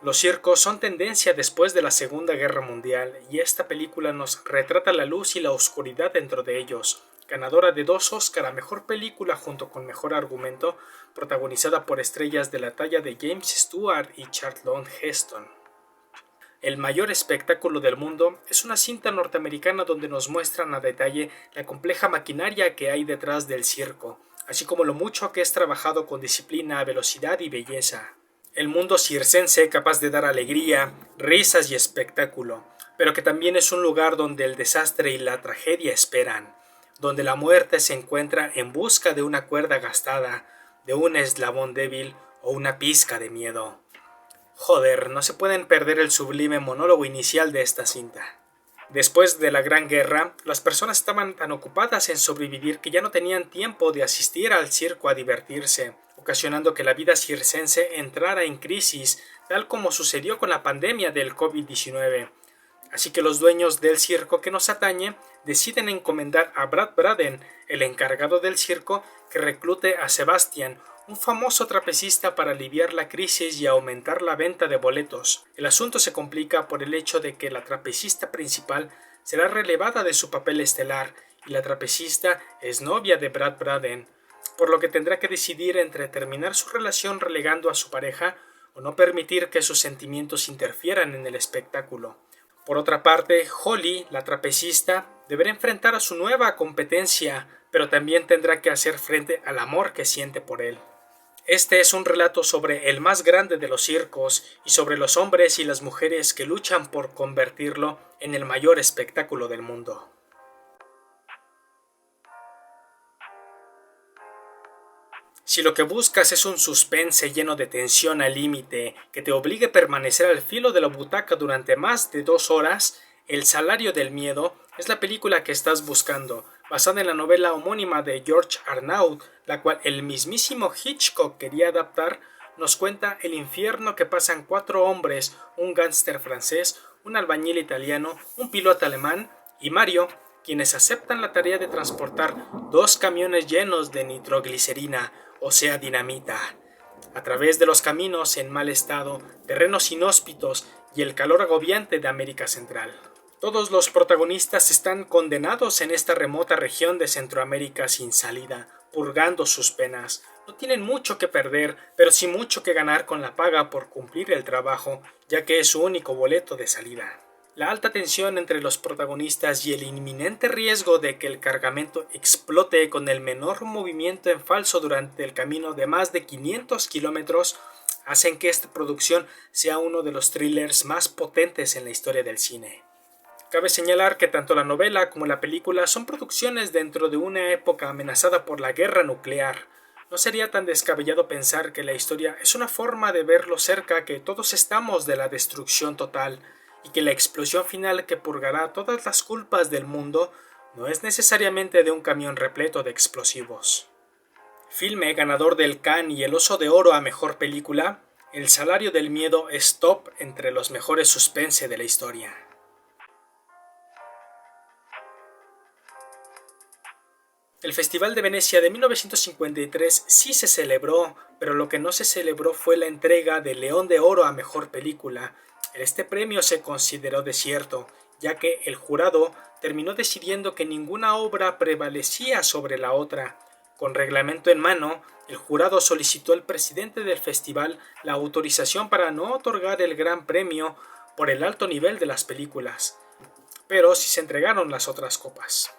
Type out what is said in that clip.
Los circos son tendencia después de la Segunda Guerra Mundial y esta película nos retrata la luz y la oscuridad dentro de ellos. Ganadora de 2 Oscar a Mejor Película junto con Mejor Argumento, protagonizada por estrellas de la talla de James Stewart y Charlton Heston. El mayor espectáculo del mundo es una cinta norteamericana donde nos muestran a detalle la compleja maquinaria que hay detrás del circo, así como lo mucho que es trabajado con disciplina, velocidad y belleza. El mundo circense capaz de dar alegría, risas y espectáculo, pero que también es un lugar donde el desastre y la tragedia esperan, donde la muerte se encuentra en busca de una cuerda gastada, de un eslabón débil o una pizca de miedo. Joder, no se pueden perder el sublime monólogo inicial de esta cinta. Después de la Gran Guerra, las personas estaban tan ocupadas en sobrevivir que ya no tenían tiempo de asistir al circo a divertirse, ocasionando que la vida circense entrara en crisis, tal como sucedió con la pandemia del COVID-19. Así que los dueños del circo que nos atañe deciden encomendar a Brad Braden, el encargado del circo, que reclute a Sebastian, un famoso trapecista, para aliviar la crisis y aumentar la venta de boletos. El asunto se complica por el hecho de que la trapecista principal será relevada de su papel estelar y la trapecista es novia de Brad Braden, por lo que tendrá que decidir entre terminar su relación relegando a su pareja o no permitir que sus sentimientos interfieran en el espectáculo. Por otra parte, Holly, la trapecista, deberá enfrentar a su nueva competencia, pero también tendrá que hacer frente al amor que siente por él. Este es un relato sobre el más grande de los circos y sobre los hombres y las mujeres que luchan por convertirlo en el mayor espectáculo del mundo. Si lo que buscas es un suspense lleno de tensión al límite que te obligue a permanecer al filo de la butaca durante más de 2 horas, El Salario del Miedo es la película que estás buscando, basada en la novela homónima de George Arnaud, la cual el mismísimo Hitchcock quería adaptar. Nos cuenta el infierno que pasan 4 hombres, un gángster francés, un albañil italiano, un piloto alemán y Mario, quienes aceptan la tarea de transportar 2 camiones llenos de nitroglicerina, o sea dinamita, a través de los caminos en mal estado, terrenos inhóspitos y el calor agobiante de América Central. Todos los protagonistas están condenados en esta remota región de Centroamérica sin salida, purgando sus penas. No tienen mucho que perder, pero sí mucho que ganar con la paga por cumplir el trabajo, ya que es su único boleto de salida. La alta tensión entre los protagonistas y el inminente riesgo de que el cargamento explote con el menor movimiento en falso durante el camino de más de 500 kilómetros hacen que esta producción sea uno de los thrillers más potentes en la historia del cine. Cabe señalar que tanto la novela como la película son producciones dentro de una época amenazada por la guerra nuclear. No sería tan descabellado pensar que la historia es una forma de ver lo cerca que todos estamos de la destrucción total, y que la explosión final que purgará todas las culpas del mundo no es necesariamente de un camión repleto de explosivos. Filme ganador del Cannes y el Oso de Oro a Mejor Película, El Salario del Miedo es top entre los mejores suspense de la historia. El Festival de Venecia de 1953 sí se celebró, pero lo que no se celebró fue la entrega del León de Oro a Mejor Película. Este premio se consideró desierto, ya que el jurado terminó decidiendo que ninguna obra prevalecía sobre la otra. Con reglamento en mano, el jurado solicitó al presidente del festival la autorización para no otorgar el gran premio por el alto nivel de las películas, pero sí se entregaron las otras copas.